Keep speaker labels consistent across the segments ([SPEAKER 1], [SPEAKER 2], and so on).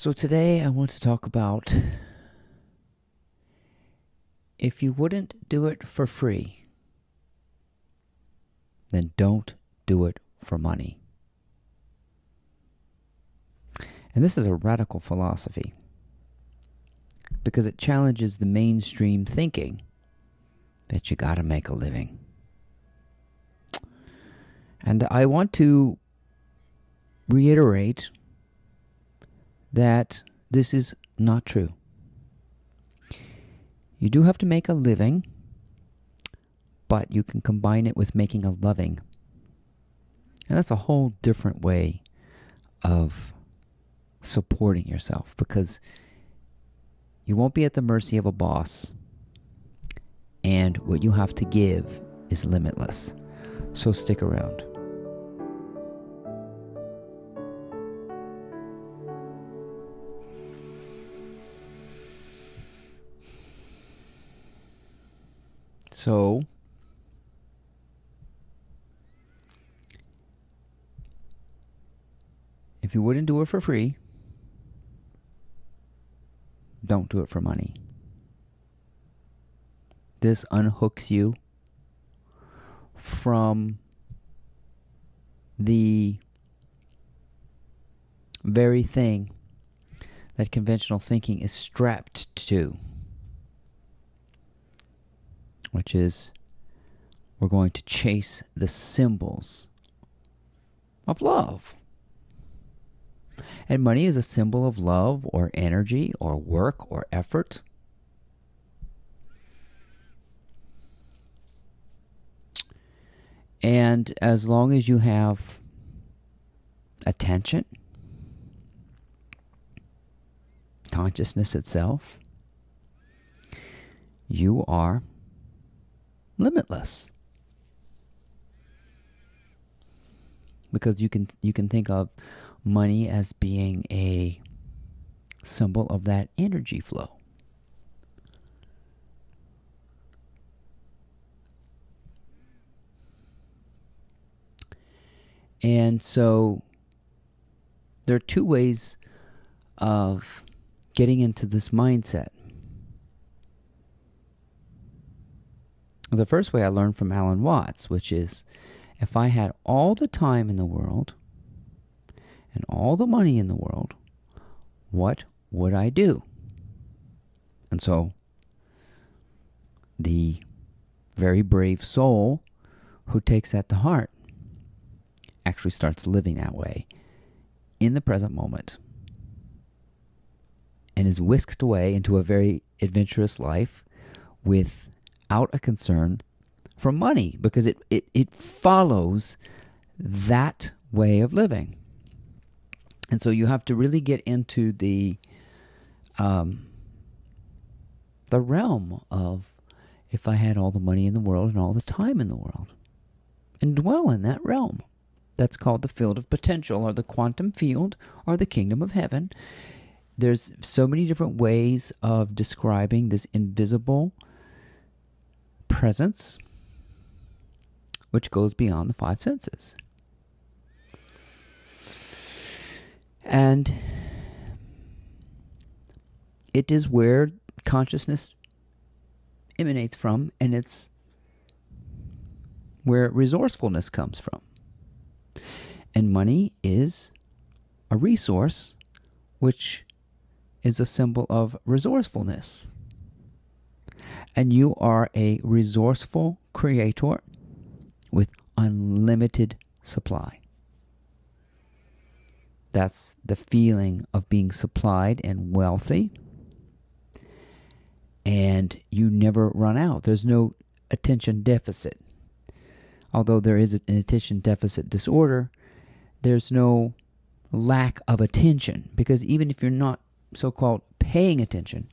[SPEAKER 1] So today I want to talk about if you wouldn't do it for free, then don't do it for money. And this is a radical philosophy because it challenges the mainstream thinking that you gotta make a living. And I want to reiterate that this is not true. You do have to make a living, but you can combine it with making a loving. And that's a whole different way of supporting yourself because you won't be at the mercy of a boss, and what you have to give is limitless. So stick around. So, if you wouldn't do it for free, don't do it for money. This unhooks you from the very thing that conventional thinking is strapped to, which is we're going to chase the symbols of love. And money is a symbol of love or energy or work or effort. And as long as you have attention, consciousness itself, you are limitless. Because you can think of money as being a symbol of that energy flow. And so there are two ways of getting into this mindset. The first way I learned from Alan Watts, which is if I had all the time in the world and all the money in the world, what would I do? And so the very brave soul who takes that to heart actually starts living that way in the present moment and is whisked away into a very adventurous life without a concern for money because it follows that way of living. And so you have to really get into the realm of if I had all the money in the world and all the time in the world, and dwell in that realm. That's called the field of potential, or the quantum field, or the kingdom of heaven. There's so many different ways of describing this invisible presence, which goes beyond the five senses. And it is where consciousness emanates from, and it's where resourcefulness comes from. And money is a resource, which is a symbol of resourcefulness. And you are a resourceful creator with unlimited supply. That's the feeling of being supplied and wealthy. And you never run out. There's no attention deficit. Although there is an attention deficit disorder, there's no lack of attention. Because even if you're not so-called paying attention,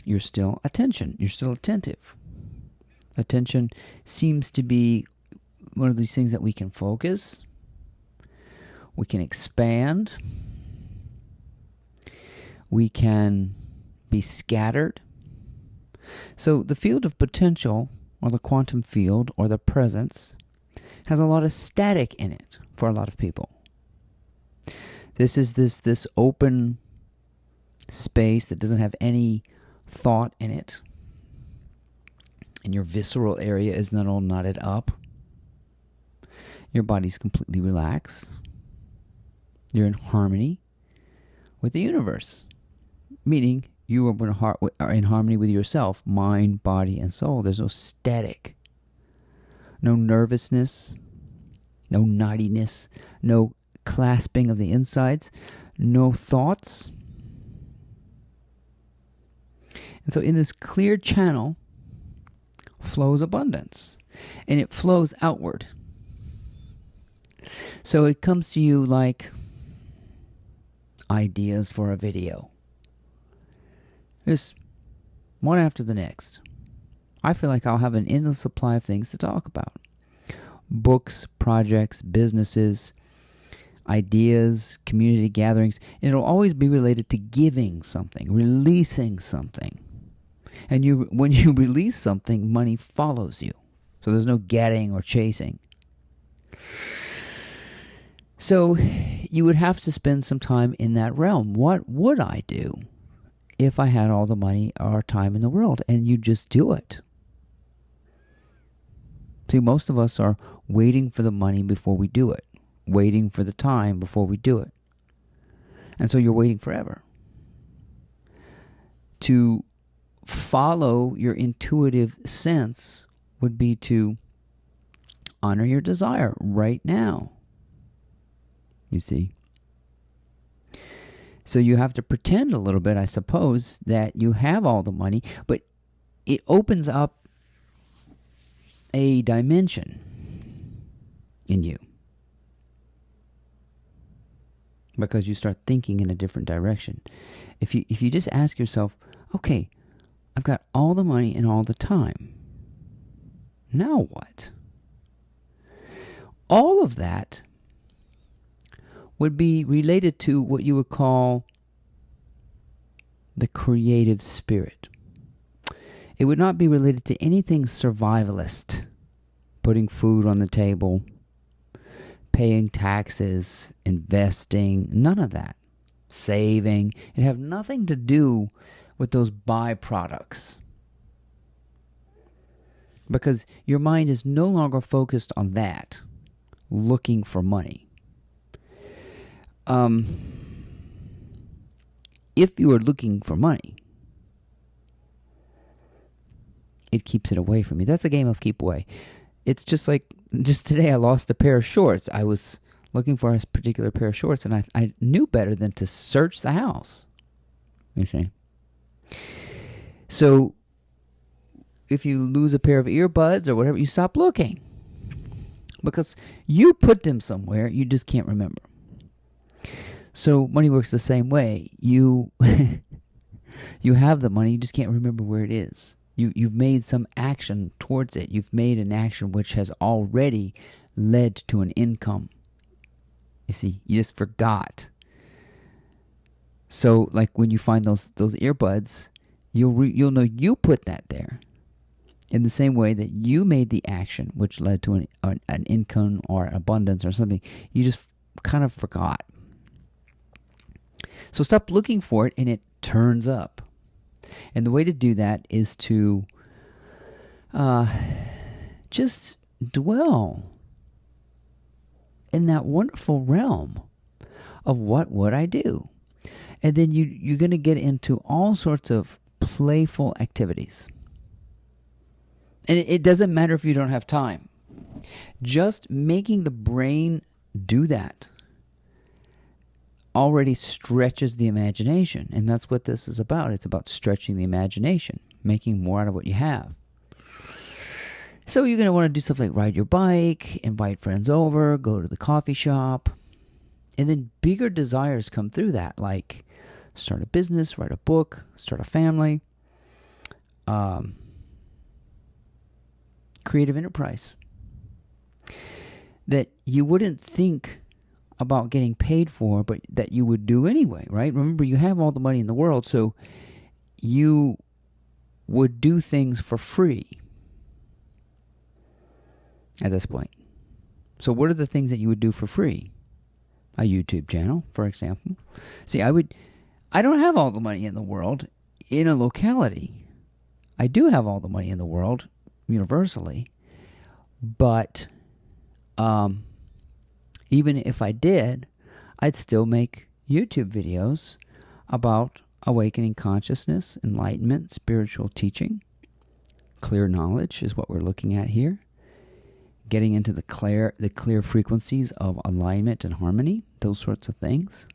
[SPEAKER 1] you're still attentive. Attention seems to be one of these things that we can focus, we can expand, we can be scattered. So the field of potential, or the quantum field, or the presence, has a lot of static in it for a lot of people. This is this open space that doesn't have any thought in it. And your visceral area is not all knotted up. Your body's completely relaxed. You're in harmony with the universe. Meaning you are in harmony with yourself, mind, body, and soul. There's no static. No nervousness. No knottiness. No clasping of the insides. No thoughts. And so in this clear channel flows abundance. And it flows outward. So it comes to you like ideas for a video. Just one after the next. I feel like I'll have an endless supply of things to talk about. Books, projects, businesses, ideas, community gatherings. And it'll always be related to giving something, releasing something. And when you release something, money follows you. So there's no getting or chasing. So you would have to spend some time in that realm. What would I do if I had all the money or time in the world? And you just do it. See, most of us are waiting for the money before we do it. Waiting for the time before we do it. And so you're waiting forever. To follow your intuitive sense would be to honor your desire right now. You see? So you have to pretend a little bit, I suppose, that you have all the money, but it opens up a dimension in you. Because you start thinking in a different direction. If you just ask yourself, okay, I've got all the money and all the time. Now what? All of that would be related to what you would call the creative spirit. It would not be related to anything survivalist, putting food on the table, paying taxes, investing, none of that. Saving. It have nothing to do with those byproducts. Because your mind is no longer focused on that, looking for money. If you are looking for money, it keeps it away from you. That's a game of keep away. It's just like, just today I lost a pair of shorts. I was looking for a particular pair of shorts, and I knew better than to search the house. You see? So, if you lose a pair of earbuds or whatever, you stop looking. Because you put them somewhere, you just can't remember. So money works the same way. You have the money, you just can't remember where it is. You've made some action towards it. You've made an action which has already led to an income. You see, you just forgot. So like when you find those earbuds, you'll know you put that there. In the same way that you made the action which led to an income or abundance or something, you just kind of forgot. So stop looking for it and it turns up. And the way to do that is to just dwell in that wonderful realm of what would I do. And then you're going to get into all sorts of playful activities. And it doesn't matter if you don't have time. Just making the brain do that already stretches the imagination. And that's what this is about. It's about stretching the imagination, making more out of what you have. So you're going to want to do stuff like ride your bike, invite friends over, go to the coffee shop. And then bigger desires come through that, like start a business, write a book, start a family, creative enterprise that you wouldn't think about getting paid for, but that you would do anyway, right? Remember, you have all the money in the world, so you would do things for free at this point. So what are the things that you would do for free? a YouTube channel, for example. See, I don't have all the money in the world in a locality. I do have all the money in the world universally, but even if I did, I'd still make YouTube videos about awakening consciousness, enlightenment, spiritual teaching. Clear knowledge is what we're looking at here. Getting into the clear frequencies of alignment and harmony, those sorts of things.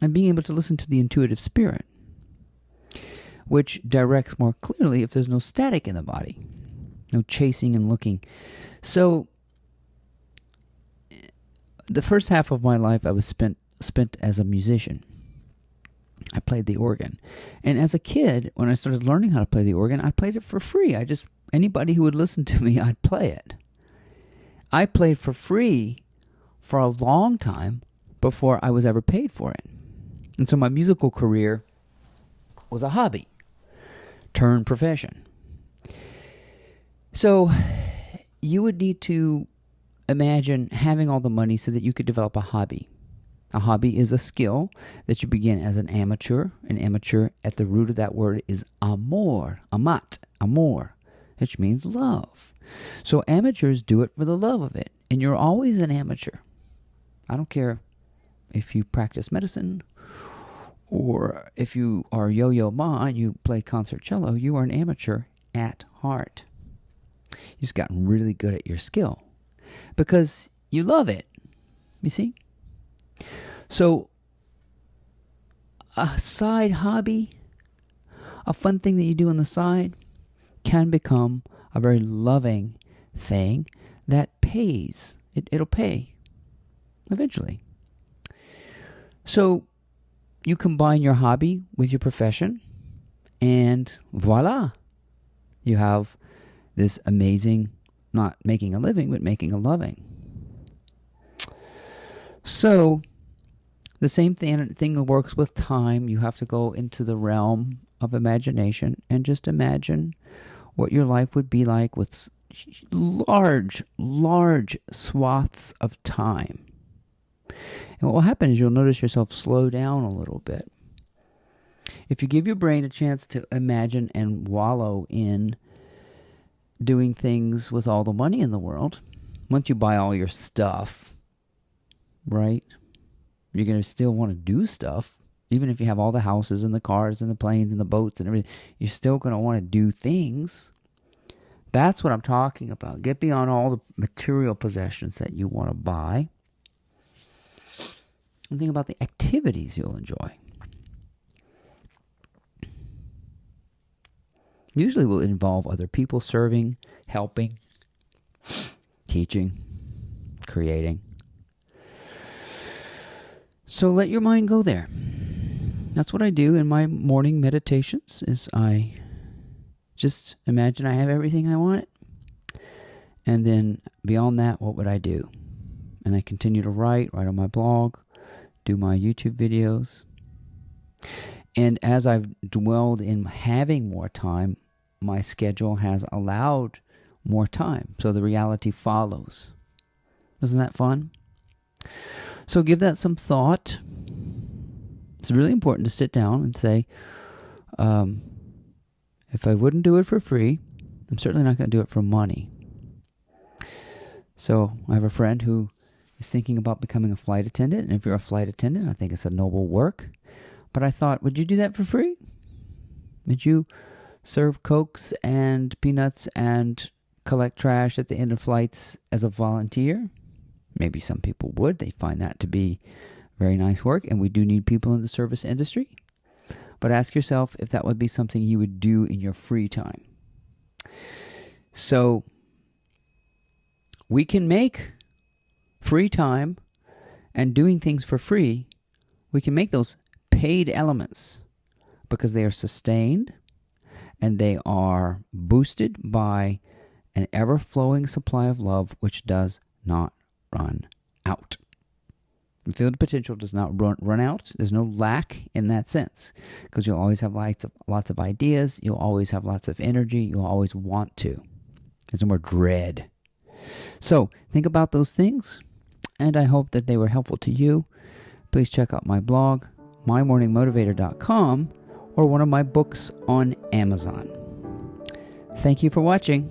[SPEAKER 1] And being able to listen to the intuitive spirit, which directs more clearly if there's no static in the body, no chasing and looking. So, the first half of my life I was spent as a musician. I played the organ. And as a kid, when I started learning how to play the organ, I played it for free. Anybody who would listen to me, I'd play it. I played for free for a long time before I was ever paid for it. And so my musical career was a hobby turned profession. So you would need to imagine having all the money so that you could develop a hobby. A hobby is a skill that you begin as an amateur. An amateur, at the root of that word, is amor, amor, which means love. So amateurs do it for the love of it. And you're always an amateur. I don't care if you practice medicine or if you are Yo-Yo Ma and you play concert cello, you are an amateur at heart. You just gotten really good at your skill because you love it. You see? So, a side hobby, a fun thing that you do on the side, can become a very loving thing that pays. It'll pay eventually. So, you combine your hobby with your profession, and voila, you have this amazing, not making a living, but making a loving. So, the same thing works with time. You have to go into the realm of imagination and just imagine what your life would be like with large swaths of time. And what will happen is you'll notice yourself slow down a little bit. If you give your brain a chance to imagine and wallow in doing things with all the money in the world, once you buy all your stuff, right? You're going to still want to do stuff. Even if you have all the houses and the cars and the planes and the boats and everything, you're still going to want to do things. That's what I'm talking about. Get beyond all the material possessions that you want to buy. And think about the activities you'll enjoy. Usually will involve other people serving, helping, teaching, creating. So let your mind go there. That's what I do in my morning meditations, is I just imagine I have everything I want. And then beyond that, what would I do? And I continue to write on my blog, do my YouTube videos. And as I've dwelled in having more time, my schedule has allowed more time. So the reality follows. Isn't that fun? So give that some thought. It's really important to sit down and say, if I wouldn't do it for free, I'm certainly not going to do it for money. So I have a friend who is thinking about becoming a flight attendant. And if you're a flight attendant, I think it's a noble work. But I thought, would you do that for free? Would you serve Cokes and peanuts and collect trash at the end of flights as a volunteer? Maybe some people would. They find that to be very nice work, and we do need people in the service industry. But ask yourself if that would be something you would do in your free time. So, we can make free time and doing things for free, we can make those paid elements because they are sustained and they are boosted by an ever-flowing supply of love which does not run out. The field of potential does not run out. There's no lack in that sense because you'll always have lots of ideas. You'll always have lots of energy. You'll always want to. There's no more dread. So think about those things. and I hope that they were helpful to you. Please check out my blog, mymorningmotivator.com, or one of my books on Amazon. Thank you for watching.